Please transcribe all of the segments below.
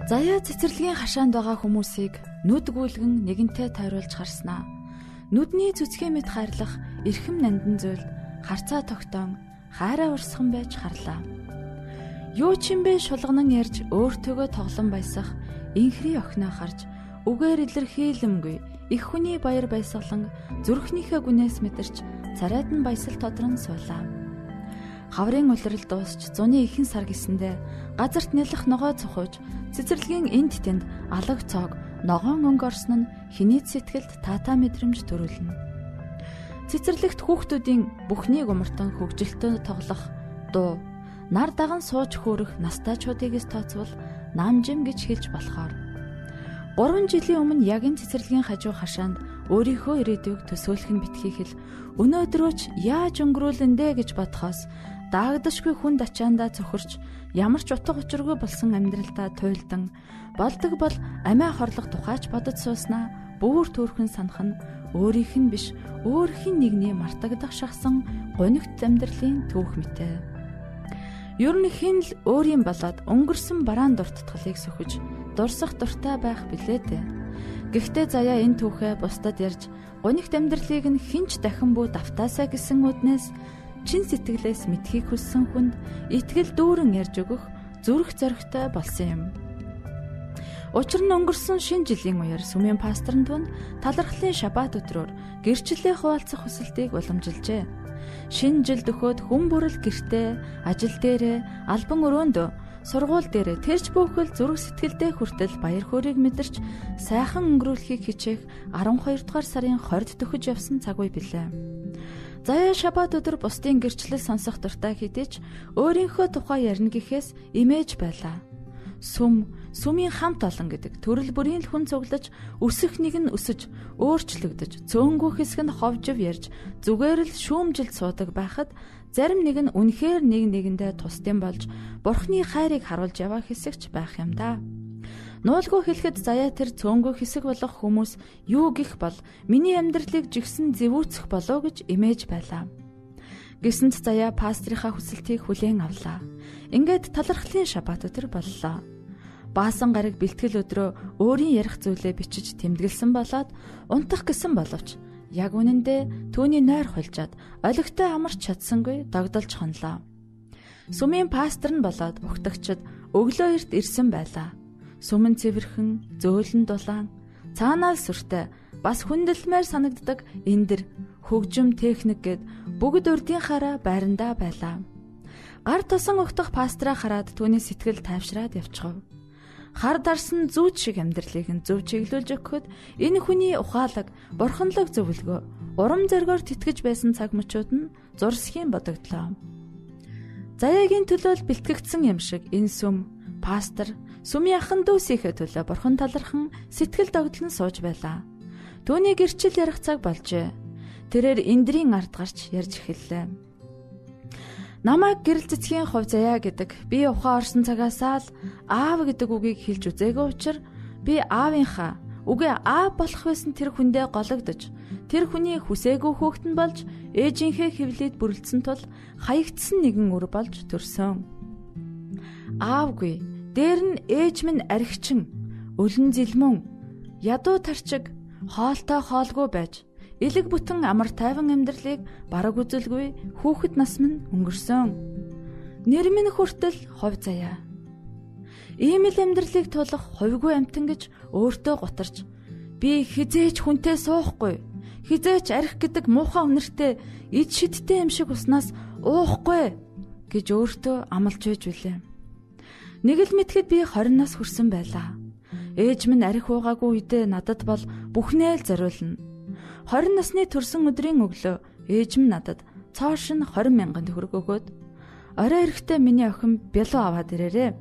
Заяа цэцэрлэгийн хашаанд байгаа хүмүүсийг нүд гүйлгэн нэгэнтээ тойруулж харснаа. Нүдний зүцгэн мэт хайрлах эрхэм нандин зүйл харцаа тогтоон хайраа урсхан байж харлаа. Юу ч юм бэ шулганан ярьж өөртөөгөө тоглон баясах инхри охиноо харж үгээр илэрхийлэмгүй их хүний баяр баясгалан зүрхнийхээ гүнээс мэдэрч царайд нь баясал тодрон суулаа. Хаврын улирал дуусч зуны ихэнх сар гисэндээ газарт нялх ногоо цохож цэцэрлэгийн энд тэнд алаг цог ногоон өнгө орсон нь хинийд сэтгэлд таатаа мэдрэмж төрүүлнэ. Цэцэрлэгт хүүхдүүдийн бүхнийг умартан хөгжилтөд тоглох дуу нар даган сууж хөөрөх настайчуудыгээс тооцвол намжим гэж хэлж болохоор 3 жилийн өмнө яг энэ цэцэрлэгийн хажуу хашаанд өөрийнхөө ирээдүйг төсөөлөх нь битгий хэл өнөөдрөөч яаж өнгөрүүлэн дээ гэж бодхоос даагдашгүй хүнд ачаандаа цөхөрч ямар ч утга учиргүй болсон амьдралдаа туйлдан болдог бол амиа хорлох тухайч бодож сууснаа бүр төөрхөн санах нь өөрийнх нь биш өөр хин нэгний мартагдах шахсан гонигт амьдралын түүх мэтээ. Ер нь хин л өөрийн болоод өнгөрсөн бараан дуртатгалыг сөхөж дурсах дуртай байх билээ дээ. Гэхдээ заяа энэ түүхээ бусдад ярьж гонигт амьдралыг нь хинч дахин бүү давтаасаа гэсэн үднээс чин сэтгэлээс мэдхийг хүссэн хүнд итгэл дүүрэн ярьж өгөх зүрх зоригтой болсон юм. Учир нь өнгөрсөн шинэ жилийн үеэр сүмийн пасторын дунд талархлын шаббат өдрөөр гэрчлэлээ хуваалцах хүсэлтийг уламжилжээ. Шинэ жил дөхөөд хүн бүрэл гэртээ, ажил дээрээ, албан өрөөндөө, сургууль дээрээ тэрч бүхэл зүрх сэтгэлдээ хүртэл баяр хөөргийг мэдэрч сайхан өнгөрүүлэхийг хичээх 12 дугаар сарын 20-д төхөж явсан цаг үе билээ. Заяа шаббат өдөр бусдын гэрчлэл сонсох дуртай хэдиж өөрийнхөө тухай ярина гэхээс имэж байлаа. Сүмийн хамт олон гэдэг төрөл бүрийн л хүн цуглаж өсөх нэг нь өсөж өөрчлөгдөж цөөнгөө хэсэг нь ховжив ярьж зүгээр л шүүмжилд суудаг байхад зарим нэг нь үнэхээр нэг нэгэндээ тусдсан болж бурхны хайрыг харуулж яваа хэсэгч байх юм да. Нуулгүй хэлэхэд заяа тэр цөөнгөө хэсэг болох хүмүүс юу гэх бол миний амьдралыг жигсэн зэвүүцэх болоо гэж имэж байлаа. Гэсэнт заяа пастрийнхаа хүсэлтийг хүлээн авлаа. Ингээд талархлын шаббат өдөр боллоо. Баасан гараг бэлтгэл өдрөө өөрийн ярих зүйлээ бичиж тэмдэглэсэн болоод унтах гэсэн боловч яг үнэндээ түүний нойр хулжаад олигтой амарч чадсангүй догдолж хонлоо. Сүмийн пастор нь болоод угтагчид өглөө эрт ирсэн байлаа. Сүмэн цэвэрхэн, зөөлөн дулаан, цаанаал сүртэй, бас хүндэлмээр санагддаг эндэр, хөгжим техник гэд бүгд урдийнхаараа байрандаа байлаа. Гар тосон угтах пастраа хараад түүний сэтгэл тайвшраад явчихав. Хар дарсан зүүд шиг амьдралыг нь зөв чиглүүлж өгөхөд энэ хүний ухаалаг, бурханлаг зөвлөгөө, урам зоригоор тэтгэж байсан цаг мөчүүд нь зурсхийн бодогдлоо. Заяагийн төлөө бэлтгэгдсэн юм шиг энэ сүм, пастор, сүмийн ахын дүүсийнхээ төлөө бурхан талархан сэтгэл догдлон сууж байлаа. Түүний гэрчил ярих цаг болжээ. Тэрээр эндрийн ард гарч ярьж эхэллээ. Намайг гэрэл цэцгийн хувь заяа гэдэг би ухаан орсон цагаасаа л аав гэдэг үгийг хэлж үзээгүй учраас би аавынхаа үгээ аав болох байсан тэр хүндээ гологдож тэр хүний хүсээгүй хүүхэд нь болж ээжийнхээ хэвлээд бүрлдсэн тул хаягдсан нэгэн үр болж төрсөн. Аавгүй дээр нь ээж минь архичин өлөн зилмөн ядуу тарчиг хоолтой хоолгүй байж элэг бүтэн амар тайван амьдралыг бараг үзэлгүй хүүхэд нас минь өнгөрсөн. Нэр минь хүртэл хувь заяа. Ийм л амьдралыг тулах хувьгүй амтан гэж өөртөө гутарч би хизээч хүнтэй суухгүй, хизээч арх гэдэг муухай үнэртэй ид шидтэй юм шиг уснаас уухгүй гэж өөртөө амлаж байж билээ. Нэг л мэтгэд би 20 нас хүрсэн байлаа. Ээж минь арх уугаагүй үедээ надад бол бүхнээ л зориулна. 20 насны төрсөн өдрийн өглөө ээж минь надад цоош нь 20,000 төгрөг өгөөд орой эрэхтээ миний охин бялуу аваад ирээрээ.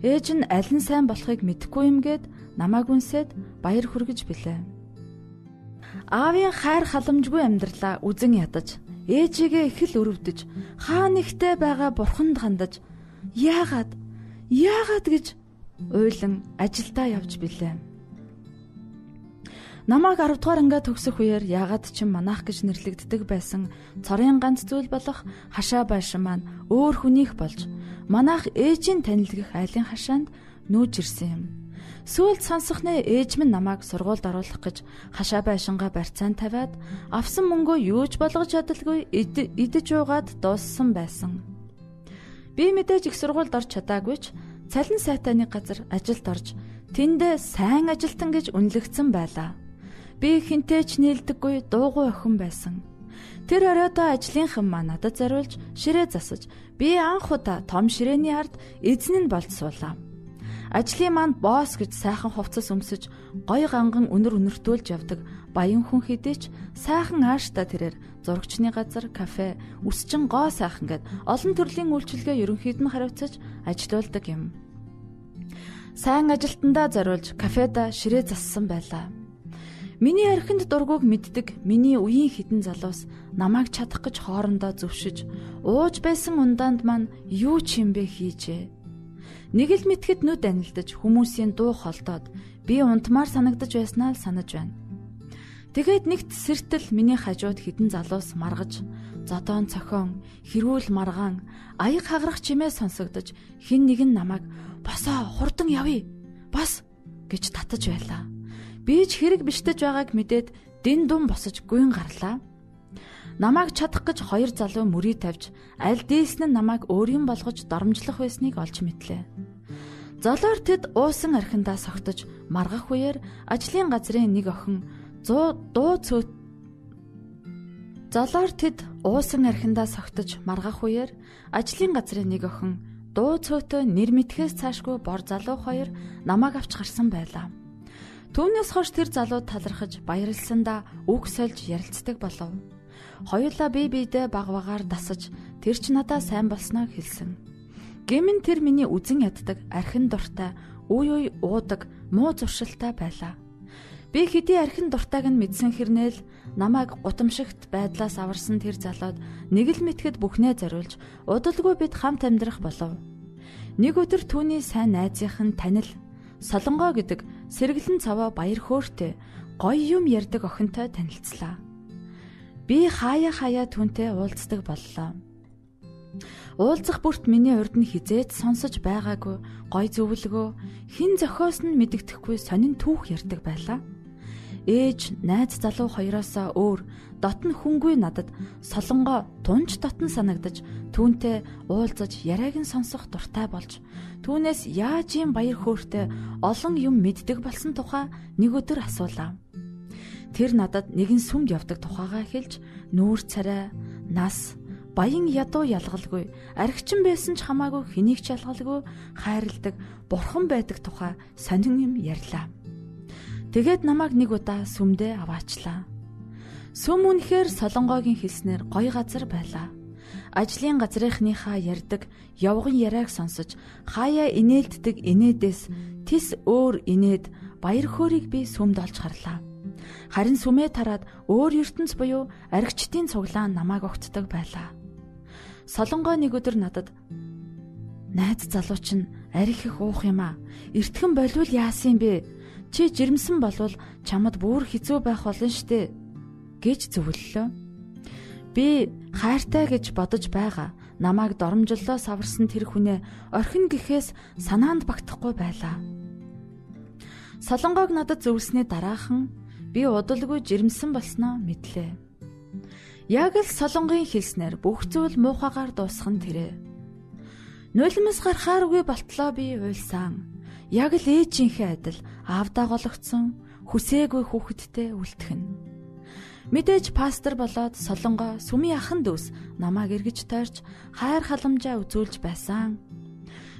Ээж нь аль нь сайн болохыг мэдэхгүй юм гээд намайг үнсээд баяр хүргэж билээ. Аавын хайр халамжгүй амьдралаа үзен ядаж, ээжигээ их л өрөвдөж, хаа нэгтэй байгаа бурханд хандаж, яагаад гэж уйлан ажилдаа явж билээ. Намайг 10 дугаар ангиа төгсөх үеэр яагаад ч манайх гэж нэрлэгддэг байсан цорын ганц зүйл болох хашаа байшин маань өөр хүнийх болж манайх ээжийн танилгах айлын хашаанд нүүж ирсэн юм. Сүүлд сонсох нэ ээж минь намайг сургуульд оруулах гэж хашаа байшингаа барьцаан тавиад авсан мөнгөө юуж болгож чадалгүй идэж уугаад дууссан байсан. Би мэдээж их сургуульд орж чадаагүй ч цалин сайтаны газар ажилд орж тэндээ сайн ажилтан гэж үнэлэгдсэн байлаа. Би хинтээ ч нийлдэггүй дуугүй охин байсан. Тэр оройдоо ажлынхан маа надад зориулж ширээ засаж би анх удаа том ширээний ард эзэн нь болцсуулаа. Ажлын манд босс гэж сайхан хувцас өмсөж гой ганган өнөртүүлж явдаг баян хүн хэдий ч сайхан ааштай тэрээр зурагчны газар, кафе, үсчин гоо сайхан гэд олон төрлийн үйлчилгээ ерөнхийд нь хариуцаж ажилуулдаг юм. Сайн ажилтандаа зориулж кафеда ширээ зассан байлаа. Миний архинд дургуг мэддэг миний үеийн хитэн залуус намайг чадах гэж хоорондоо зөвшөж ууж байсан ундаанд маань юу ч юм бэ хийжээ. Нэг л мэтгэд нүд анилдаж хүмүүсийн дуу холдоод би унтмаар санагдаж байснаа л санаж байна. Тэгээд нэгт сэртэл миний хажууд хідэн залуус маргаж, зодоон цохон, хэрүүл маргаан, аяг хагарах чимээ сонсогдож хин нэг нь намайг "Босоо, хурдан явъя. Бос" гэж татаж байлаа. Би ч хэрэг бишдэж байгааг мэдээд дин дум босож гүйн гарлаа. Намайг чадах гэж хоёр залуу мөрий тавьж аль дээсэн нь намайг өөрийн болгож доромжлох байсныг олж мэдлээ. Золоор тэд уусан архиндаа согтож маргах үеэр ажлын газрын нэг охин дуу цөөтөө нэр мэдхээс цаашгүй бор залуу хоёр намайг авч гарсан байлаа. Түүнээс хойш тэр залуу талархаж баярлсандаа үг сольж ярилцдаг болов. Хоёулаа бие биедээ багвагаар дасаж тэр ч надаа сайн болсноо хэлсэн. Гэмэн тэр миний үзен яддаг, архин дуртай, үе уудаг, муу зуршилтай байлаа. Би хэдий архин дуртайг нь мэдсэн хэрнээл намайг гутамшигт байдлаас аварсан тэр залууд нэг л мэтгэд бүхнээ зориулж удалгүй бид хамт амьдрах болов. Нэг өдөр түүний сайн найзынхан Танил Солонгоо гэдэг сэргэлэн цаваа баяр хөөртэй гоё юм ярьдаг охинтой танилцлаа. Би хаяа түүнтэй уулздаг боллоо. Уулзах бүрт миний урд нь хизээд сонсож байгаагүй гой зөвлөгөө хин зохиос нь мэдэгдэхгүй сонин түүх ярьдаг байлаа. Ээж, найз залуу хоёроосоо өөр дотн хүнгүй надад Солонгоо тунч дотн санагдаж түүнтэй уулзаж яриаг нь сонсох дуртай болж түүнээс яаж юм баяр хөөртэй олон юм мэддэг болсон тухай нэг өдөр асуулаа. Тэр надад нэгэн сүмд явдаг тухайгаа хэлж нүүр царай, нас, баян ядуу ялгалгүй, архичин байсан ч хамаагүй хэнийг ч ялгалгүй хайрладаг бурхан байдаг тухай сонин юм ярьлаа. Тэгээд намайг нэг удаа сүмдээ аваачлаа. Сүм үнэхээр Солонгогийн хэлснээр гоё газар байлаа. Ажлын газрынхныхаа ярьдаг явган яриаг сонсож хаяа инээлддэг инээдээс тис өөр инээд баяр хөөргийг би сүмд олж харлаа. Харин сүмээ тараад өөр ертөнц буюу аригчдын цуглаан намайг огтдог байлаа. Солонгоо нэг өдөр надад "Найз залуу чинь арих их уух юм аа. Эртхэн болвол яасан бэ? Чи жирэмсэн болвол чамд бүр хэцүү байх болно штэ" гэж зөвлөлөө. Би хайртай гэж бодож байгаа намайг доромжлолоо саварсан тэр хүнээ орхин гэхээс санаанд багтахгүй байлаа. Солонгоог надад зөвлөснээ дараахан би удалгүй жирэмсэн болсноо мэдлээ. Яг л Солонгын хэлснээр бүх зүйл муухайгаар дуусхан тэрэ. Нулимс гарахааргүй болтлоо би уйлсан. Яг л ээжийнхээ адил аавдаа гологдсон хүсээгүй хүүхэдтэй үлтгэн. Мэдээж пастор болоод Солонгоо сүмийн ахан дүүс намайг эргэж тойрч хайр халамжаа үзүүлж байсан.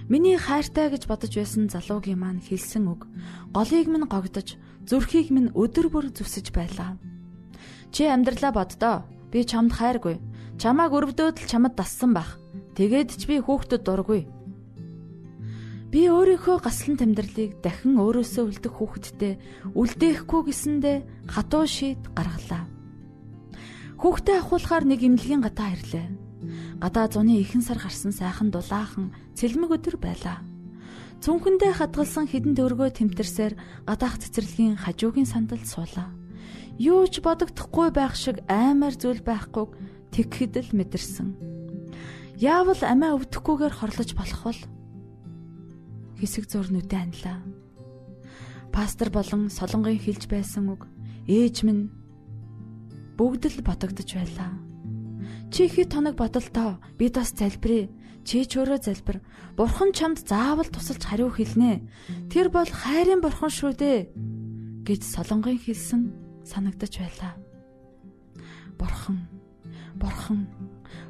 Миний хайртай гэж бодож байсан залуугийн маань хэлсэн үг голыг минь гогдож зүрхийг минь өдөр бүр зүсэж байлаа. "Чи амьдралаа боддоо. Би чамд хайргүй. Чамааг өрөвдөөд л чамд дассан байх. Тэгээд ч би хүүхдэд дургүй." Би өөрийнхөө гаслан амьдралыг дахин өөрөөсөө үлдэх хүүхэдтэй үлдээхгүй гэсэндээ хатуу шийд гаргалаа. Хүүхдээ ахуулахаар нэг имлэгийн гадаа ирлээ. Гадаа зуны ихэнх сар гарсан сайхан дулаахан цэлмэг өдөр байлаа. Цүнхэндээ хадгалсан хідэн төгрөгөө тэмтэрсээр гадаах цэцэрлэгийн хажуугийн сандалд суулаа. Юу ч бодогдохгүй байх шиг аймаар зүйл байхгүйг тэгхэд л мэдэрсэн. Яавал амиа өвдөхгүйгээр хорлож болох бол? хэсэг зурнуудаа анлаа. Пастор болон солонгын хэлж байсан үг, ээж минь бүгд л бодогдож байлаа. Чи хэд хоног бодолтоо, бид бас залбирая. Чи ч өөрөө залбир. Бурхан чамд заавал тусалж хариу хэлнэ. Тэр бол хайрын бурхан шүү дээ гэж солонгын хэлсэн санагдаж байлаа.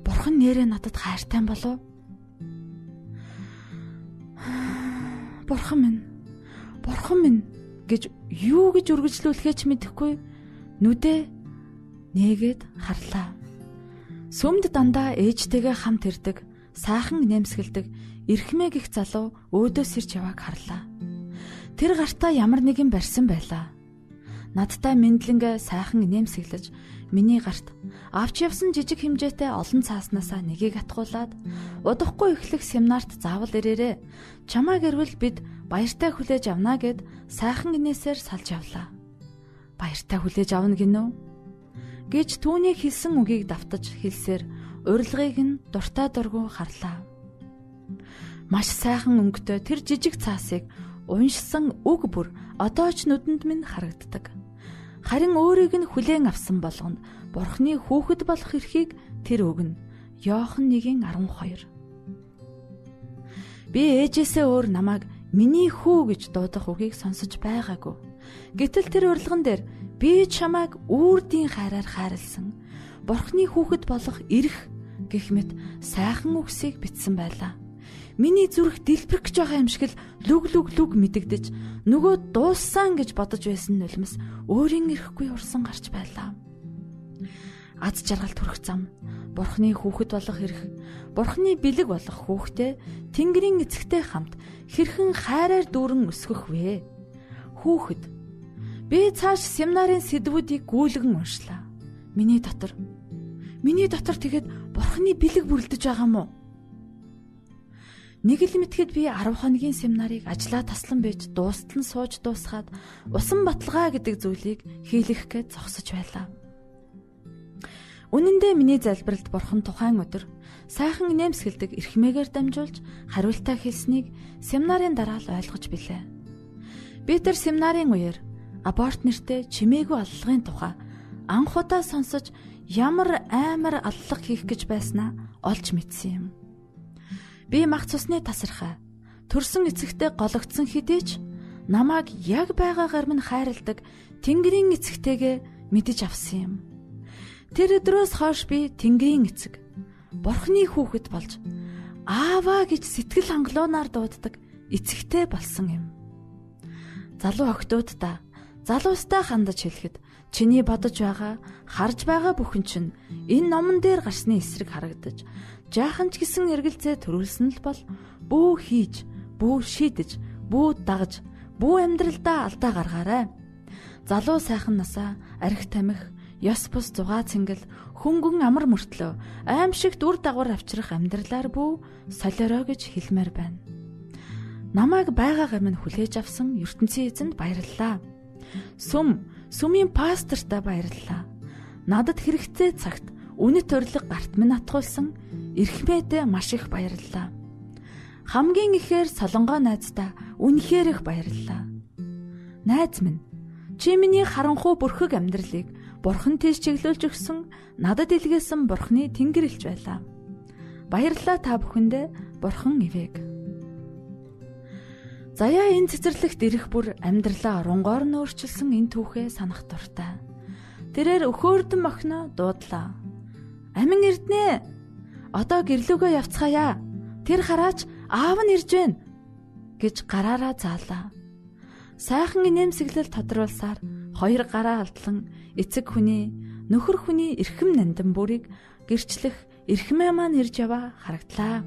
Бурхан нэрээ надад хайртай болов? Бурхан минь гэж юу гэж үргэлжлүүлэхээ ч мэдэхгүй нүдээ нээгээд харлаа. Сүмд дандаа ээжтэйгээ хамт ирдэг, сайхан нэмсгэлдэг, эрхмээ гих залуу өөдөөс ирж явааг харлаа. Тэр гартаа ямар нэгэн барьсан байлаа. Надтай мэдлэнгээ сайхан нэмсгэлж, миний гарт авч явсан жижиг хэмжээтэй олон цааснасаа нэгийг атгуулад, удахгүй эхлэх семинарт заавал ирээрээ. Чамайг ирвэл бид баяртай хүлээж авна гэд сайхан инээсээр салж явлаа. Баяртай хүлээж авна гинөө гэж түүний хэлсэн үгийг давтаж хэлсээр урилгыг нь дуртай дургүй харлаа. Маш сайхан өнгөтэй тэр жижиг цаасыг уншсан үг бүр одоо ч нүдэнд минь харагддаг. Харин өөрийг нь хүлээн авсан болгонд Бурхны хүүхэд болох эрхийг тэр өгнө. Иохан 1:12. Би ээжээсээ өөр намайг миний хүү гэж дуудах үгийг сонсож байгаагүй. Гэтэл тэр урилган дээр би чамайг үрдийн хайраар хайрлсан. Бурхны хүүхэд болох эрх гэх мэт сайхан үгсийг бичсэн байлаа. Миний зүрх дэлбэрэх гэж байгаа юм шиг л лүг мэдэгдэж нөгөө дууссан гэж бодож байсан нулимс өөрийн эрэхгүй урсан гарч байлаа. Аз жаргал төрөх зам, Бурхны хүүхэд болох эрх, Бурхны бэлэг болох хүүхдээ Тэнгэрийн эцэгтэй хамт хэрхэн хайраар дүүрэн өсгөх вэ? Хүүхэд. Би цааш семинарын сэдвүүдийг гүйлгэн уншлаа. Миний дотор тэгээд Бурхны бэлэг бүрлдэж байгаа мó? Нэг л мэтгэд би 10 хоногийн семинарыг ажлаа таслан байж дуустал нь сууж дуусгаад усан баталгаа гэдэг зүйлийг хийлгэх гэж зогсож байлаа. Үнэн дээр миний залбиралд Бурхан тухайн өдөр сайхан нэмсгэлдэг эрхмээгээр дамжуулж хариултаа хэлснийг семинарын дараа л ойлгож билээ. Би тэр семинарын үеэр аборт нэртэй чимээгүй аллагын тухай анх удаа сонсож ямар амар аллах хийх гэж байснаа олж мэдсэн юм. Би мах цусны тасархай төрсөн эцэгтэй гологдсон хэдий ч намайг яг байгаагаар минь хайрладаг Тэнгэрийн эцэгтэйгээ мэдэж авсан юм. Тэр өдрөөс хойш би Тэнгэрийн эцэг, Бурхны хүүхэд болж ааваа гэж сэтгэл хангалуунаар дууддаг эцэгтэй болсон юм. Залуу охидуудаа, залуустай хандаж хэлэхэд чиний бодож байгаа, харж байгаа бүхэн чинь энэ номон дээр гарсны эсрэг харагдаж, жаахан ч гэсэн эргэлзээ төрүүлсэн л бол бүү хийж, бүү шийдэж, бүү дагаж, бүү амьдралдаа алдаа гаргаарай. Залуу сайхан насаа архи тамхи, ёс бус зугаа цэнгэл, хөнгөн амар мөртлөө, аимшигт үр дагавар авчрах амьдралаар бүү солиорой гэж хэлмээр байна. Намайг байгаагаар минь хүлээж авсан ертөнцийн эзэнд баярлалаа. Сүмийн пастортаа баярлалаа. Надад хэрэгтэй цагт үнэт урилга гарт минь атгуулсан эрхмээдээ маш их баярлалаа. Хамгийн ихээр солонгоо найздаа үнэхээр их баярлалаа. Найз минь, чи миний харанхуй бүрхэг амьдралыг Бурхан тийш чиглүүлж өгсөн, надад илгээсэн Бурханы тэнгэрэлж байлаа. Баярлалаа та бүхэндээ, Бурхан ивэг. Заяа энэ цэцэрлэгт ирэх бүр амьдралаа рунгоор нь өөрчилсөн энэ түүхээ санах дуртай. Тэрээр өхөөрдөн мохино дуудлаа. Амин эрднэ. Одоо гэрлүүгөө явцгаая. Тэр хараач аав нь ирж байна гэж гараараа заалаа. Сайхан инээмсэглэл тодруулсаар хоёр гараа алдлан эцэг хүний, нөхөр хүний эрхэм нандин бүрийг гэрчлэх эрхмээ маань ирж яваа харагдлаа.